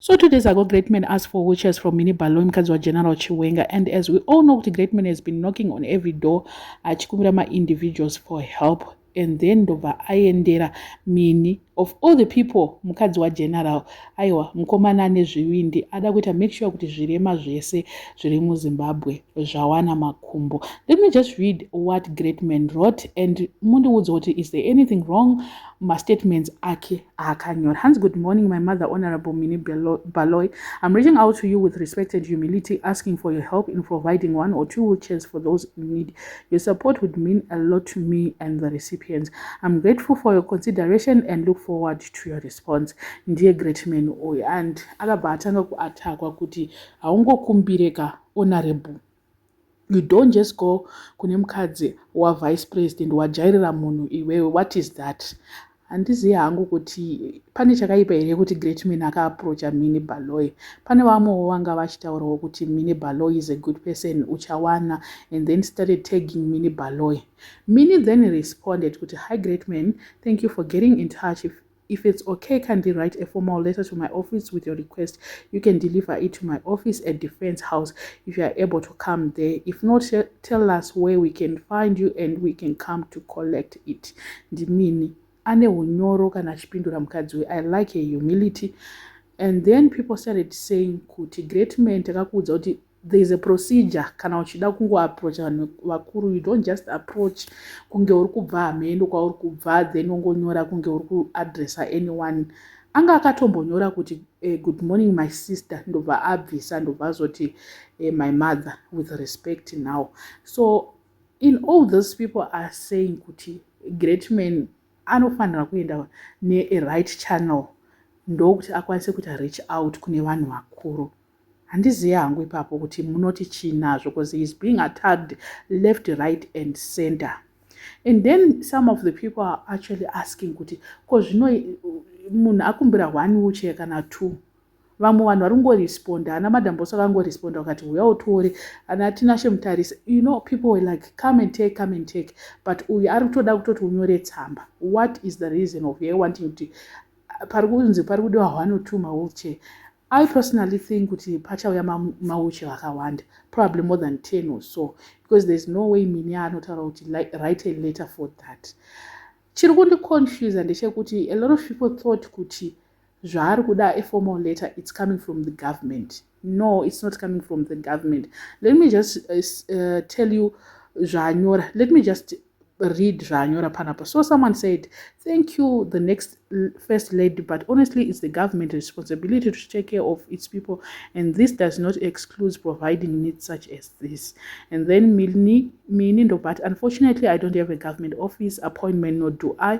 So 2 days ago, Great Man asked for wheelchairs from Mini Baloyi Mukadzi General Chiwenga, and as we all know, the Great Man has been knocking on every door achikumbira individuals for help, and then ndobva aendera Mini. Of all the people, mukadzi General, aiwa mukomana nezvivindi ada kuita make sure kuti zvirema zvese zviri muZimbabwe zvawana makumbo. Let me just read what Great Man wrote, and mundiudze kuti is there anything wrong statements ake akanyora. Hans, good morning, my mother, Honorable Mini Baloyi. I'm reaching out to you with respect and humility, asking for your help in providing 1 or 2 wheelchairs for those in need. Your support would mean a lot to me and the recipients. I'm grateful for your consideration and look forward to your response. Dear Great Man oyo, and akabatanga kuatakwa kuti haungokumbireka honorable. You don't just go kune mukadzi wa vice president wajairira munhu iwewe. What is that? Handizivi hangu kuti pane chakaipa here kuti Great Man akaapproacha Mini Baloyi. Pane vamwewo vanga vachitaurawo kuti Mini Baloyi is a good person uchawana, and then started tagging Mini Baloyi. Mini then responded kuti, hi Great Man, thank you for getting in touch. If it's okay, can you write a formal letter to my office with your request? You can deliver it to my office at Defense House if you are able to come there. If not, tell us where we can find you and we can come to collect it. Ndimini ane unyoro kana chipindura mukadzi. I like her humility. And then people started saying kuti Great Man takakuudza kuti there is a procedure kana uchida kungoapproach vanhu vakuru. You don't just approach kunge uri kubva hamendo kwauri kubva then ungonyora kunge uri kuadressa anyone. Anga akatombonyora kuti good morning my sister, ndobva abvisa ndobva azoti my mother with respect now. So in all those people are saying kuti Great Man anofanira kuenda ne-right channel ndokuti akwanise kuti reach out kune vanhu vakuru. Handizivi hangu ipapo kuti munoti chinazvo, because he is being attacked left, right and center. And then some of the people are actually asking kuti ko zvino munhu akumbira 1 wheelchair kana 2. Vamwe vanhu vari kungoresponda, ana madambosa akangoresponda vakati uya utore, ana Tinashe Mutarisa. You know, people were like come and take, but uyu ari kutoda kutoti unyore tsamba. What is the reason of you wanting kuti pari kunzi pari kudiwa 1 or 2 wheelchair? I personally think kuti pachauya mawheelchair akawanda, probably more than 10 or so, because there's no way Mini anotaura kuti write a letter for that. Chiri kundiconfuse ndechekuti a lot of people thought kuti zvaari kuda a formal letter, it's coming from the government. No, it's not coming from the government. Let me just tell you zvanyora. Let me just read zvanyora panapa. So someone said, thank you, the next first lady, but honestly it's the government's responsibility to take care of its people, and this does not exclude providing needs such as this. And then Mini, but unfortunately I don't have a government office appointment, nor do I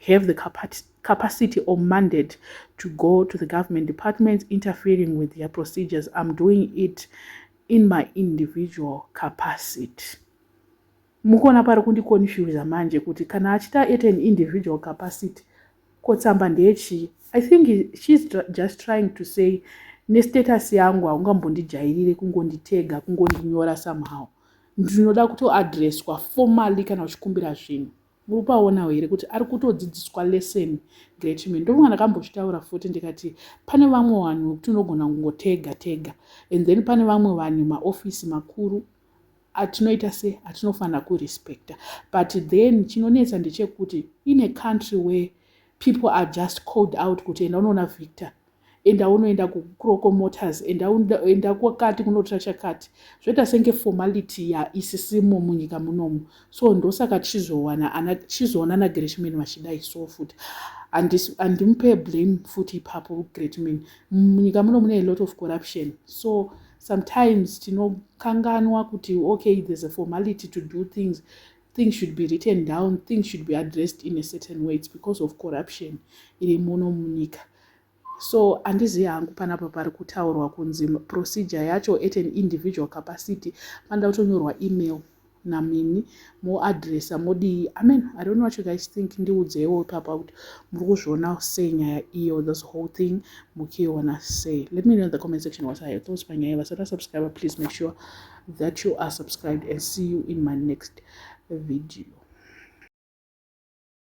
have the capacity or mandate to go to the government departments interfering with their procedures. I'm doing it in my individual capacity. Mukona pari kundiconfuse manje kuti kana achita at an individual capacity kotsamba ndechi. I think she's just trying to say nestatus yangu haungambondijairire kungonditega kungondinyora somehow. Ndinoda kutoadresswa formally kana uchikumbira zvinhu. Muri paonawo here kuti ari kutodzidziswa lesson Great Man. Ndovanga ndakambochitaura futi ndikati pane vamwe vanhu tinogona kungotega, and then pane vamwe vanhu maofisi makuru atinoita se atinofanira kurespecta. But then chinonetsa ndechekuti in a country where people are just called out kuti enda unoona Victor, enda unoenda kuCroco Motors, enda kwakati kunotora chakati, zvoita senge formality isisimo munyika munomu. So ndosaka chizoona na Great Man vachidai so futi. Andimupe blame futi ipapo Great Man. Munyika munomu mune a lot of corruption, so sometimes tinokanganwa kuti okay, there's a formality to do things should be written down, things should be addressed in a certain way. It's because of corruption iri muno munyika. So handizivi hangu panapa pari kutaurwa kunzi procedure yacho at an individual capacity panda kutonyorwa email naMini moadressa modi. I mean, I don't know what you guys think. Ndiudzewo papa kuti muri kuzviona sei nyaya iyo, this whole thing mukiona sei. Let me know in the comment section what are your thoughts panyaya. Vasati subscribe, please make sure that you are subscribed, and see you in my next video.